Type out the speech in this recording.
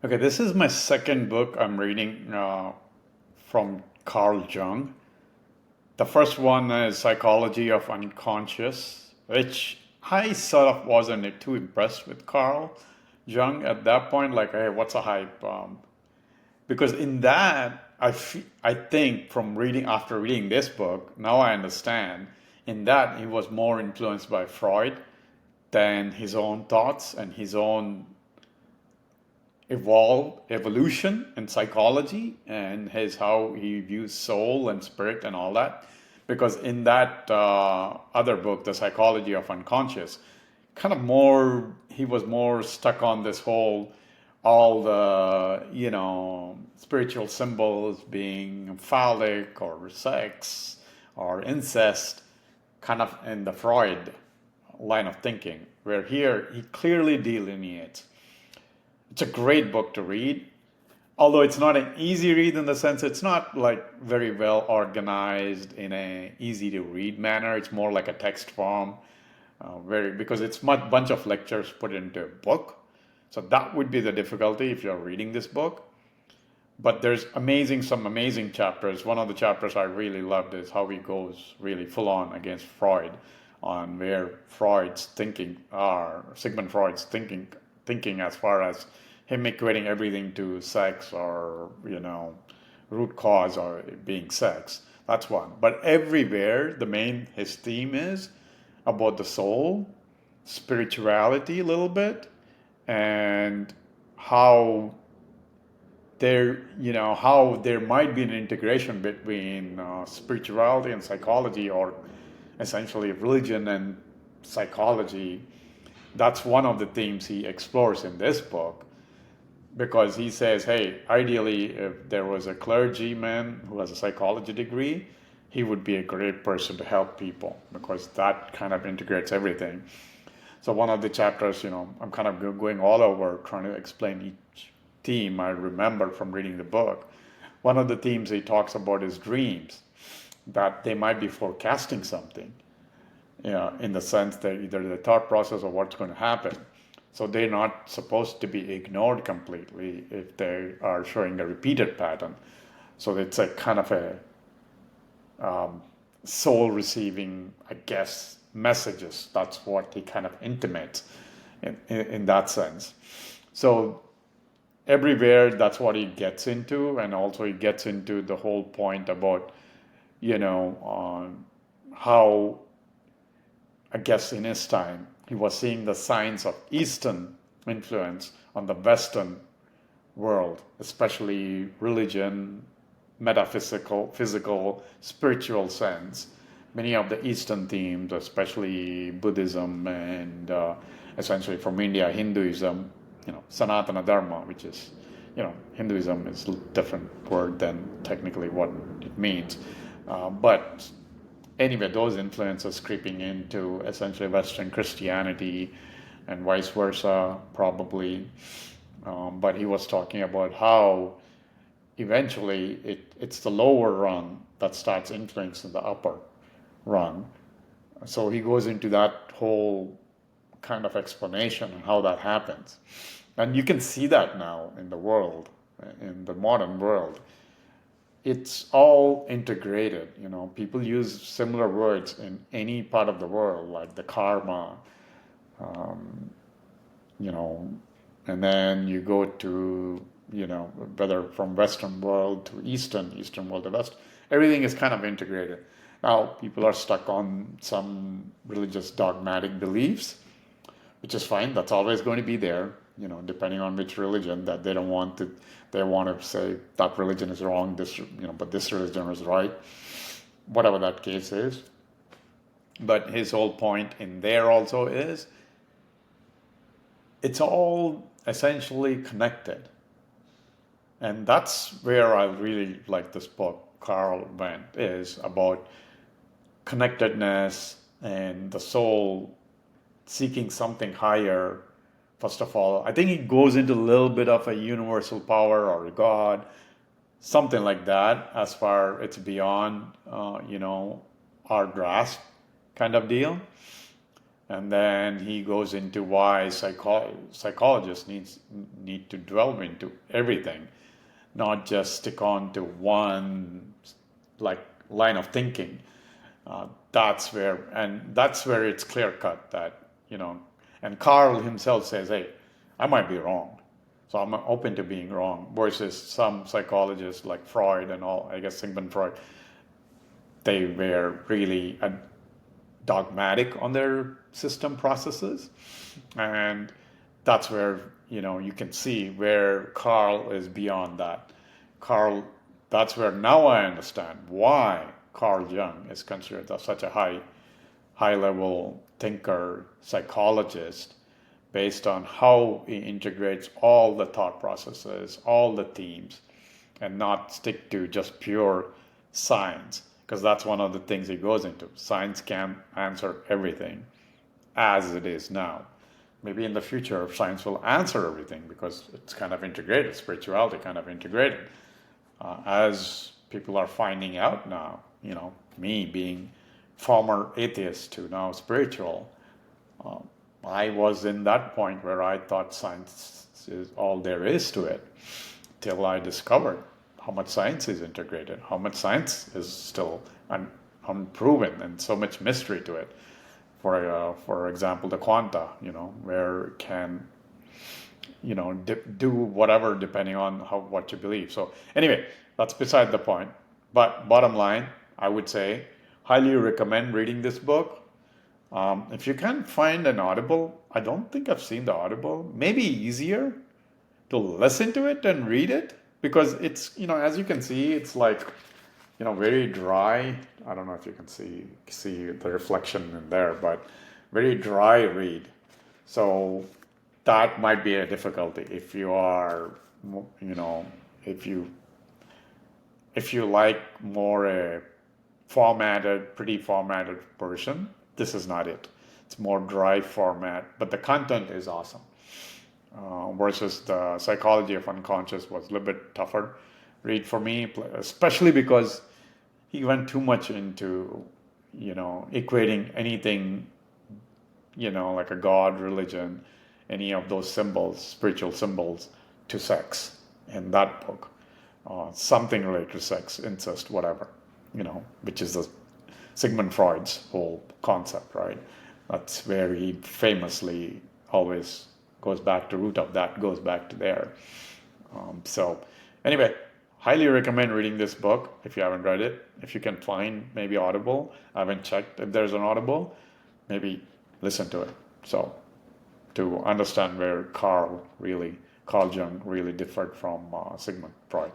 Okay, this is my second book I'm reading from Carl Jung. The first one is Psychology of Unconscious, which I sort of wasn't too impressed with Carl Jung at that point. Like, hey, what's a hype? Because in that, I think from reading after reading this book, now I understand. In that, he was more influenced by Freud than his own thoughts and his own evolution and psychology and his how he views soul and spirit and all that. Because in that other book, The Psychology of Unconscious, kind of more he was more stuck on this whole all the spiritual symbols being phallic or sex or incest, kind of in the Freud line of thinking, where here he clearly delineates. It's a great book to read, although it's not an easy read in the sense it's not like very well organized in a easy to read manner. It's more like a text form, very because it's much bunch of lectures put into a book. So that would be the difficulty if you're reading this book. But there's some amazing chapters. One of the chapters I really loved is how he goes really full on against Freud on where Freud's thinking are Sigmund Freud's thinking as far as him equating everything to sex or root cause or being sex. That's one. But everywhere his theme is about the soul, spirituality a little bit, and how there might be an integration between spirituality and psychology, or essentially religion and psychology. That's one of the themes he explores in this book, because he says, hey, ideally, if there was a clergyman who has a psychology degree, he would be a great person to help people, because that kind of integrates everything. So one of the chapters, I'm kind of going all over trying to explain each theme I remember from reading the book. One of the themes he talks about is dreams, that they might be forecasting something, in the sense that either the thought process of what's going to happen. So they're not supposed to be ignored completely if they are showing a repeated pattern. So it's a kind of a soul receiving, I guess, messages. That's what he kind of intimates in that sense. So everywhere, that's what he gets into. And also he gets into the whole point about, how, I guess in his time, he was seeing the signs of Eastern influence on the Western world, especially religion, metaphysical, physical, spiritual sense. Many of the Eastern themes, especially Buddhism and essentially from India, Hinduism, Sanatana Dharma, which is, Hinduism is a different word than technically what it means. But anyway, those influences creeping into essentially Western Christianity and vice versa, probably. But he was talking about how eventually it's the lower rung that starts influencing the upper rung. So he goes into that whole kind of explanation on how that happens. And you can see that now in the world, in the modern world. It's all integrated. People use similar words in any part of the world, like the karma, um, you know, and then you go to, whether from Western world to Eastern world to West, everything is kind of integrated. Now, people are stuck on some religious dogmatic beliefs, which is fine. That's always going to be there, depending on which religion, that they want to say that religion is wrong, but this religion is right, whatever that case is. But his whole point in there also is it's all essentially connected. And that's where I really like this book, Carl went, is about connectedness and the soul seeking something higher. First of all, I think it goes into a little bit of a universal power or God, something like that, as far it's beyond, our grasp kind of deal. And then he goes into why psychologists need to delve into everything, not just stick on to one like line of thinking. That's where it's clear cut that, and Carl himself says, hey, I might be wrong. So I'm open to being wrong, versus some psychologists like Freud and all, I guess Sigmund Freud, they were really dogmatic on their system processes. And that's where, you can see where Carl is beyond that. Carl, that's where now I understand why Carl Jung is considered such a high level thinker, psychologist, based on how he integrates all the thought processes, all the themes, and not stick to just pure science, because that's one of the things he goes into. Science can't answer everything as it is now. Maybe in the future, science will answer everything because it's kind of integrated, spirituality kind of integrated. As people are finding out now, me being former atheist to now spiritual, I was in that point where I thought science is all there is to it, till I discovered how much science is integrated, how much science is still unproven, and so much mystery to it. For example, the quanta, where it can, do whatever depending on what you believe. So anyway, that's beside the point. But bottom line, I would say, highly recommend reading this book. If you can't find an Audible, I don't think I've seen the Audible. Maybe easier to listen to it and read it, because it's, as you can see, it's like, very dry. I don't know if you can see the reflection in there, but very dry read. So that might be a difficulty if you are, if you like more a pretty formatted version. This is not it. It's more dry format, but the content is awesome. Versus the Psychology of Unconscious was a little bit tougher read for me, especially because he went too much into, equating anything, like a god, religion, any of those symbols, spiritual symbols, to sex in that book. Something related to sex, incest, whatever, which is the Sigmund Freud's whole concept, right? That's where he famously always goes back to root of that, goes back to there. So anyway, highly recommend reading this book if you haven't read it. If you can find maybe Audible, I haven't checked if there's an Audible, maybe listen to it. So to understand where Carl Jung really differed from Sigmund Freud.